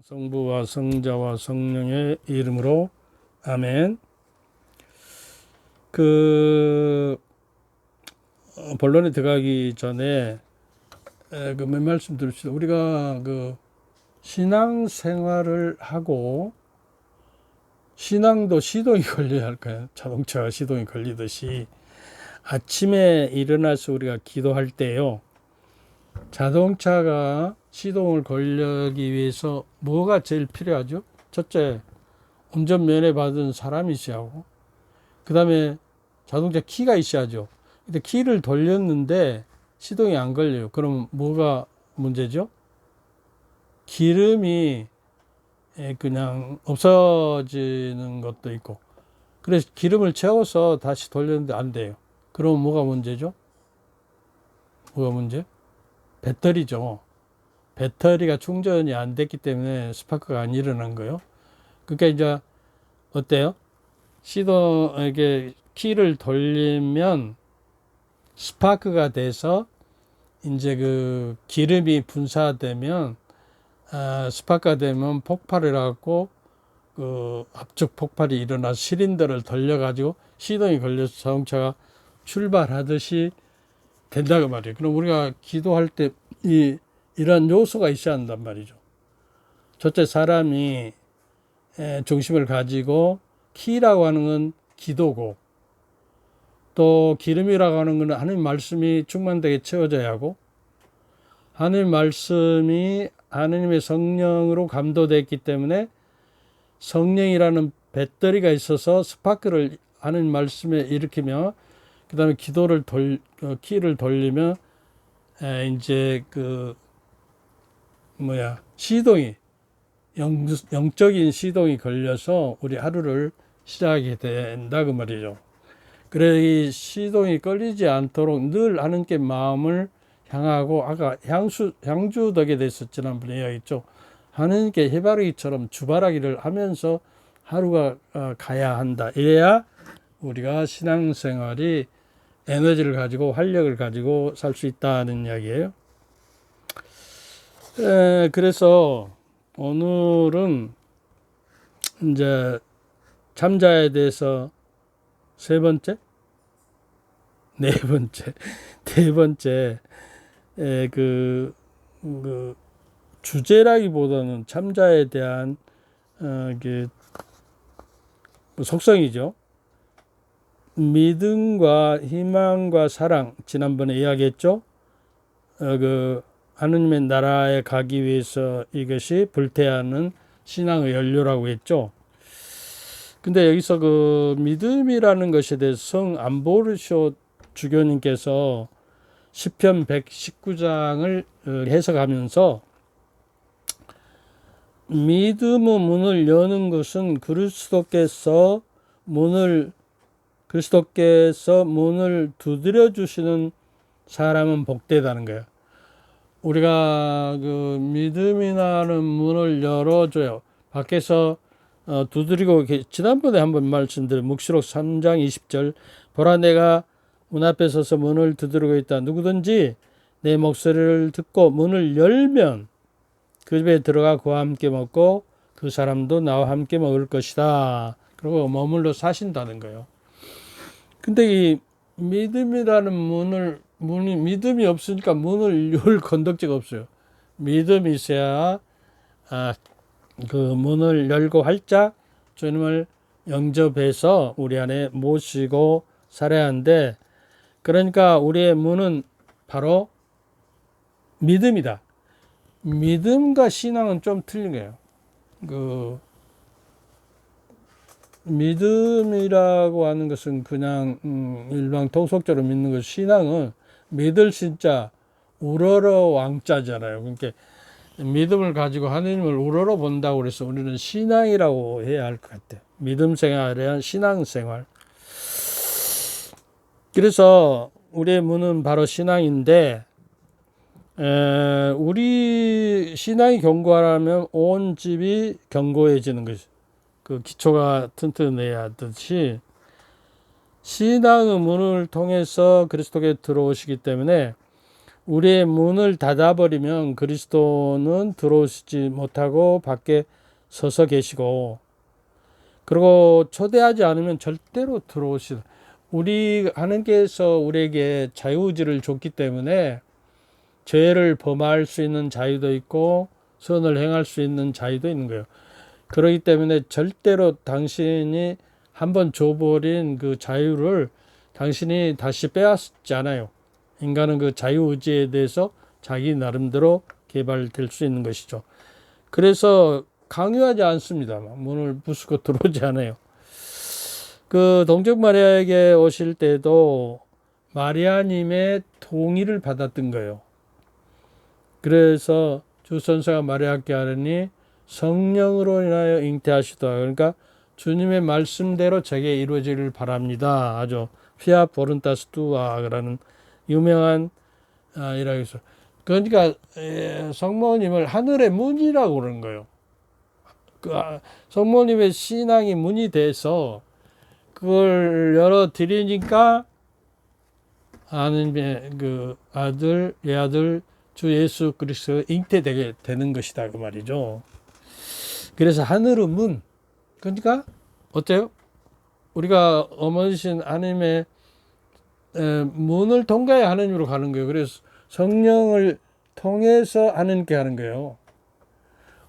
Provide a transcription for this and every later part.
성부와 성자와 성령의 이름으로 아멘. 본론에 들어가기 전에 몇 말씀 드립시다. 우리가 신앙 생활을 하고 신앙도 시동이 걸려야 할까요? 자동차가 시동이 걸리듯이 아침에 일어나서 우리가 기도할 때요, 자동차가 시동을 걸기 위해서 뭐가 제일 필요하죠? 첫째, 운전면허 받은 사람이 있어야 하고, 그 다음에 자동차 키가 있어야죠. 근데 키를 돌렸는데 시동이 안 걸려요. 그럼 뭐가 문제죠? 기름이 그냥 없어지는 것도 있고, 그래서 기름을 채워서 다시 돌렸는데 안 돼요. 그럼 뭐가 문제죠? 뭐가 문제? 배터리죠. 배터리가 충전이 안 됐기 때문에 스파크가 안 일어난 거예요. 그러니까 이제 어때요? 이게 키를 돌리면 스파크가 돼서 이제 기름이 분사되면 스파크가 되면 폭발을 하고 압축 폭발이 일어나서 실린더를 돌려가지고 시동이 걸려서 자동차가 출발하듯이 된다고 말이에요. 그럼 우리가 기도할 때 이런 요소가 있어야 한단 말이죠. 첫째, 사람이 중심을 가지고 키라고 하는 건 기도고, 또 기름이라고 하는 건 하나님 말씀이 충만되게 채워져야 하고, 하나님 말씀이 하나님의 성령으로 감도됐기 때문에 성령이라는 배터리가 있어서 스파크를 하나님 말씀에 일으키며, 그 다음에 키를 돌리면 이제 시동이 영적인 시동이 걸려서 우리 하루를 시작하게 된다 그 말이죠. 그래, 이 시동이 걸리지 않도록 늘 하나님께 마음을 향하고, 아까 향주덕에 대해서 지난번에 이야기했죠. 하나님께 해바라기처럼 주바라기를 하면서 하루가 가야 한다. 이래야 우리가 신앙생활이 에너지를 가지고 활력을 가지고 살 수 있다는 이야기예요. 그래서 오늘은 이제 참자에 대해서 네 번째 주제라기보다는 참자에 대한 속성이죠. 믿음과 희망과 사랑, 지난번에 이야기했죠. 하느님의 나라에 가기 위해서 이것이 불태하는 신앙의 연료라고 했죠. 근데 여기서 믿음이라는 것에 대해서 성 암보르쇼 주교님께서 시편 119장을 해석하면서, 믿음의 문을 여는 것은 그리스도께서 문을 두드려 주시는 사람은 복되다는 거예요. 우리가 믿음이라는 문을 열어줘요. 밖에서 두드리고, 지난번에 한번 말씀드린 묵시록 3장 20절, 보라 내가 문 앞에 서서 문을 두드리고 있다. 누구든지 내 목소리를 듣고 문을 열면 그 집에 들어가 그와 함께 먹고 그 사람도 나와 함께 먹을 것이다. 그리고 머물러 사신다는 거예요. 근데 이 믿음이라는 믿음이 없으니까 문을 열 건덕지가 없어요. 믿음이 있어야 그 문을 열고 활짝 주님을 영접해서 우리 안에 모시고 살아야 하는데, 그러니까 우리의 문은 바로 믿음이다. 믿음과 신앙은 좀 틀린 거예요. 믿음이라고 하는 것은 그냥 일반 통속적으로 믿는 것, 신앙은 믿을 신자 우러러 왕자잖아요. 그러니까 믿음을 가지고 하나님을 우러러 본다고 그래서 우리는 신앙이라고 해야 할 것 같아요. 믿음 생활에 신앙 생활. 그래서 우리의 문은 바로 신앙인데, 우리 신앙이 견고하려면 온 집이 견고해지는 것이, 기초가 튼튼해야 하듯이 신앙의 문을 통해서 그리스도께 들어오시기 때문에 우리의 문을 닫아버리면 그리스도는 들어오시지 못하고 밖에 서서 계시고, 그리고 초대하지 않으면 절대로 들어오시다. 우리 하나님께서 우리에게 자유의지를 줬기 때문에 죄를 범할 수 있는 자유도 있고 선을 행할 수 있는 자유도 있는 거예요. 그렇기 때문에 절대로 당신이 한번 줘버린 그 자유를 당신이 다시 빼앗지 않아요. 인간은 그 자유의지에 대해서 자기 나름대로 개발될 수 있는 것이죠. 그래서 강요하지 않습니다. 문을 부수고 들어오지 않아요. 그 동정 마리아에게 오실 때도 마리아님의 동의를 받았던 거예요. 그래서 주 선사가 마리아께 하느니 성령으로 인하여 잉태하시다. 그러니까 주님의 말씀대로 제게 이루어지기를 바랍니다. 아주 피아 보른타스 투아라는 유명한 이라고 해서, 그러니까 성모님을 하늘의 문이라고 그러는 거예요. 성모님의 신앙이 문이 돼서 그걸 열어 드리니까 하나님의 그 아들, 외아들 주 예수 그리스도가 잉태되게 되는 것이다 그 말이죠. 그래서 하늘의 문, 그러니까 어때요? 우리가 어머니신 하나님의 문을 통과해 하나님으로 가는 거예요. 그래서 성령을 통해서 하나님께 하는 거예요.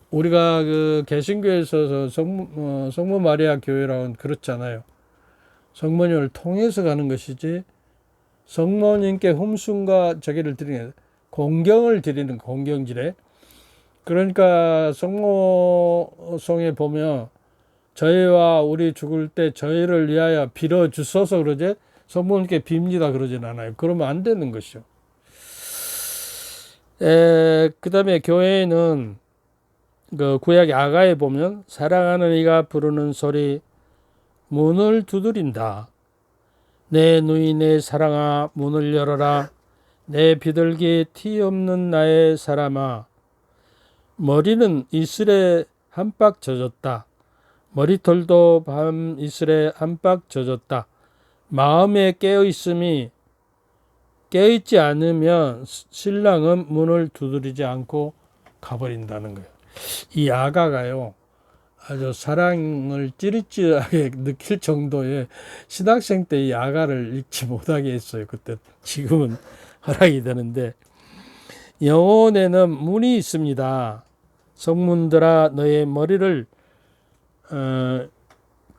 우리가 그 개신교에서 성모 마리아 교회라고는 그렇잖아요. 성모님을 통해서 가는 것이지 성모님께 흠숭과 저기를 드리는, 공경을 드리는 공경질에. 그러니까 성모송에 보면 저희와 우리 죽을 때 저희를 위하여 빌어 주소서 그러지 성모님께 빕니다 그러진 않아요. 그러면 안 되는 것이죠. 그 다음에 교회는 그 구약 아가에 보면 사랑하는 이가 부르는 소리 문을 두드린다. 내 누이 내 사랑아 문을 열어라. 내 비둘기 티 없는 나의 사람아. 머리는 이슬에 한박 젖었다. 머리털도 밤 이슬에 한박 젖었다. 마음에 깨어있음이 깨어있지 않으면 신랑은 문을 두드리지 않고 가버린다는 거예요. 이 아가가요, 아주 사랑을 찌릿찌릿하게 느낄 정도의 신학생 때 이 아가를 읽지 못하게 했어요. 그때. 지금은 허락이 되는데, 영혼에는 문이 있습니다. 성문들아 너의 머리를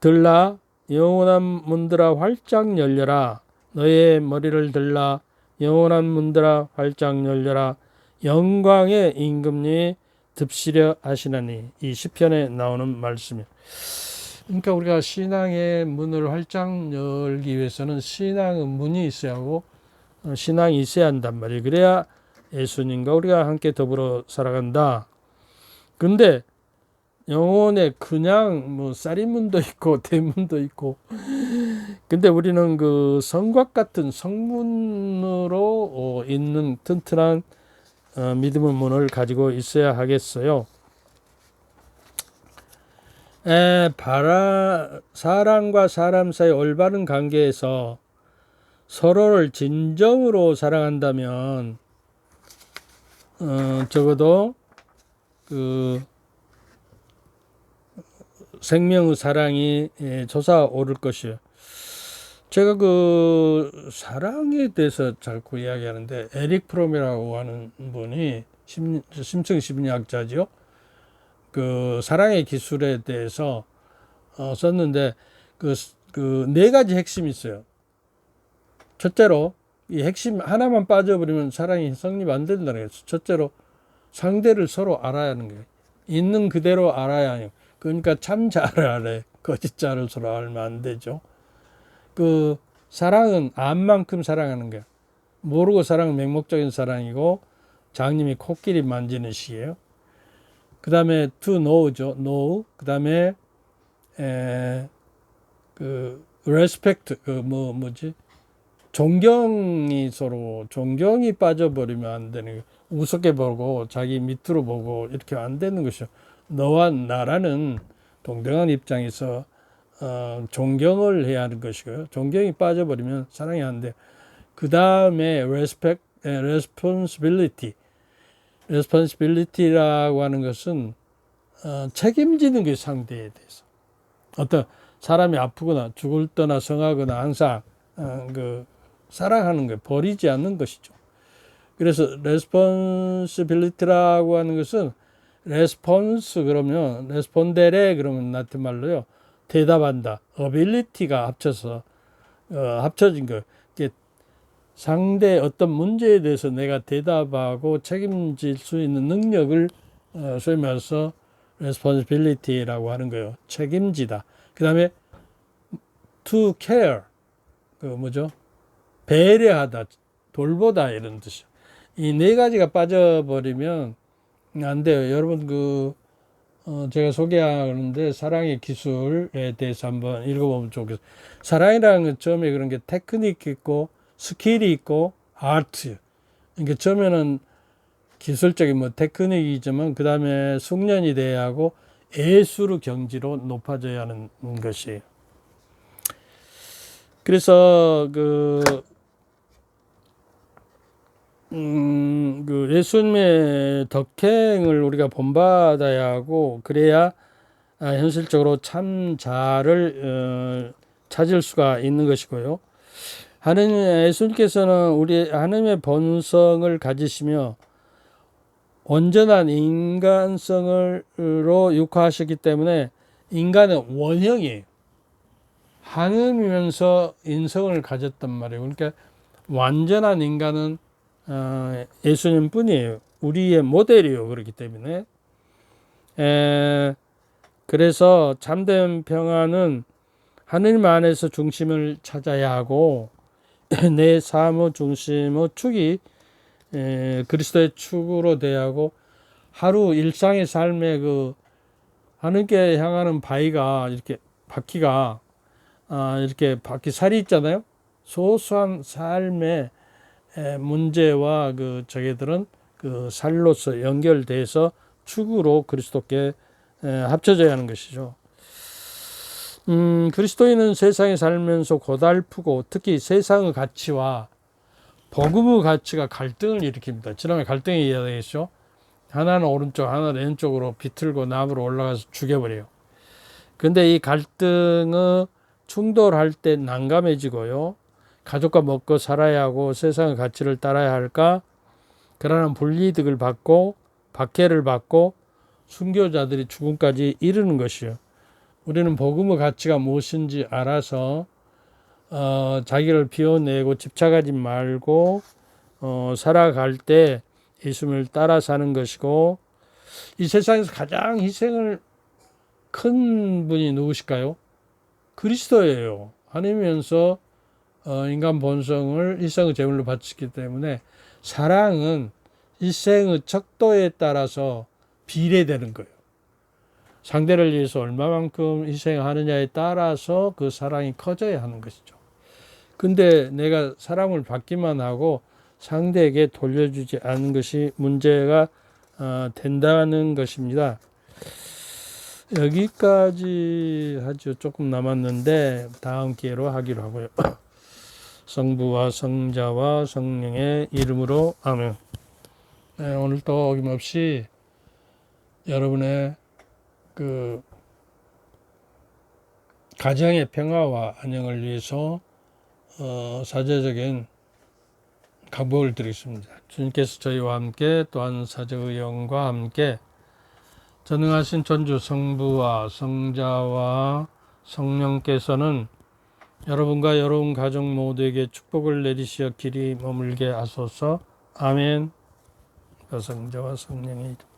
들라. 영원한 문들아 활짝 열려라. 너의 머리를 들라. 영원한 문들아 활짝 열려라. 영광의 임금님이 듭시려 하시나니. 이 시편에 나오는 말씀이에요. 그러니까 우리가 신앙의 문을 활짝 열기 위해서는 신앙의 문이 있어야 하고 신앙이 있어야 한단 말이에요. 그래야 예수님과 우리가 함께 더불어 살아간다. 근데 영혼에 그냥 뭐 쌀이문도 있고 대문도 있고, 근데 우리는 그 성곽 같은 성문으로 있는 튼튼한 믿음의 문을 가지고 있어야 하겠어요. 사람과 사람 사이 올바른 관계에서 서로를 진정으로 사랑한다면 적어도 그 생명의 사랑이 솟아오를 것이에요. 제가 그 사랑에 대해서 자꾸 이야기하는데, 에릭 프롬이라고 하는 분이 심층 심리학자죠. 그 사랑의 기술에 대해서 썼는데 그 네 가지 핵심이 있어요. 첫째로 이 핵심 하나만 빠져버리면 사랑이 성립 안 된다는 거예요. 첫째로 상대를 서로 알아야 하는 거예요. 있는 그대로 알아야 해요. 그러니까 참자를 알아요. 거짓자를 서로 알면 안 되죠. 그 사랑은 암만큼 사랑하는 거예요. 모르고 사랑은 맹목적인 사랑이고 장님이 코끼리 만지는 식이에요. 그 다음에 to know죠. know. 그 다음에 그 respect, 그 뭐지? 존경이 서로 존경이 빠져버리면 안 되는 거예요. 우습게 보고 자기 밑으로 보고 이렇게 안 되는 것이죠. 너와 나라는 동등한 입장에서 존경을 해야 하는 것이고요. 존경이 빠져버리면 사랑이 안 돼요. 그 다음에 respect, responsibility. responsibility라고 하는 것은 책임지는 게 상대에 대해서. 어떤 사람이 아프거나 죽을 떠나 성하거나 항상 사랑하는 거 버리지 않는 것이죠. 그래서 responsibility라고 하는 것은 response 그러면 respondere 그러면 라틴 말로요. 대답한다. ability가 합쳐진 거. 상대 어떤 문제에 대해서 내가 대답하고 책임질 수 있는 능력을 소위 말해서 responsibility라고 하는 거예요. 책임지다. 그 다음에 to care, 배려하다, 돌보다 이런 뜻이요. 이 네 가지가 빠져버리면 안 돼요. 여러분 제가 소개하는데 사랑의 기술에 대해서 한번 읽어보면 좋겠어요. 사랑이라는 건 처음에 그런 게 테크닉 있고 스킬이 있고 아트. 그러니까 처음에는 기술적인 테크닉이지만 그 다음에 숙련이 돼야 하고 예술 경지로 높아져야 하는 것이에요. 그래서 예수님의 덕행을 우리가 본받아야 하고 그래야 현실적으로 참 자를 찾을 수가 있는 것이고요. 예수님께서는 우리 하나님의 본성을 가지시며 온전한 인간성으로 육화하셨기 때문에 인간은 원형이에요. 하늘이면서 인성을 가졌단 말이에요. 그러니까 완전한 인간은 예수님 뿐이에요. 우리의 모델이요. 그렇기 때문에 그래서 참된 평안은 하느님 안에서 중심을 찾아야 하고 내 삶의 중심의 축이 그리스도의 축으로 돼야 하고 하루 일상의 삶에 하느님께 향하는 바위가 바퀴가 이렇게 바퀴살이 있잖아요. 소소한 삶의 문제와 저게들은 살로서 연결돼서 축으로 그리스도께 합쳐져야 하는 것이죠. 그리스도인은 세상에 살면서 고달프고 특히 세상의 가치와 복음의 가치가 갈등을 일으킵니다. 지난번에 갈등이 이야기했죠. 하나는 오른쪽, 하나는 왼쪽으로 비틀고 나무로 올라가서 죽여버려요. 근데 이 갈등의 충돌할 때 난감해지고요. 가족과 먹고 살아야 하고 세상의 가치를 따라야 할까? 그러나 분리득을 받고 박해를 받고 순교자들이 죽음까지 이르는 것이요. 우리는 복음의 가치가 무엇인지 알아서 자기를 비워내고 집착하지 말고 살아갈 때 예수님을 따라 사는 것이고 이 세상에서 가장 희생을 큰 분이 누구실까요? 그리스도예요. 하나님이면서 인간 본성을 일생의 제물로 바치기 때문에 사랑은 일생의 척도에 따라서 비례되는 거예요. 상대를 위해서 얼마만큼 희생하느냐에 따라서 그 사랑이 커져야 하는 것이죠. 근데 내가 사랑을 받기만 하고 상대에게 돌려주지 않는 것이 문제가 된다는 것입니다. 여기까지 하죠. 조금 남았는데 다음 기회로 하기로 하고요. 성부와 성자와 성령의 이름으로 아멘. 네, 오늘도 어김없이 여러분의 가정의 평화와 안녕을 위해서 사제적인 각복을 드리겠습니다. 주님께서 저희와 함께 또한 사제의 영과 함께 전능하신 전주 성부와 성자와 성령께서는 여러분과 여러분 가족 모두에게 축복을 내리시어 길이 머물게 하소서. 아멘. 성자와 성령의 이름.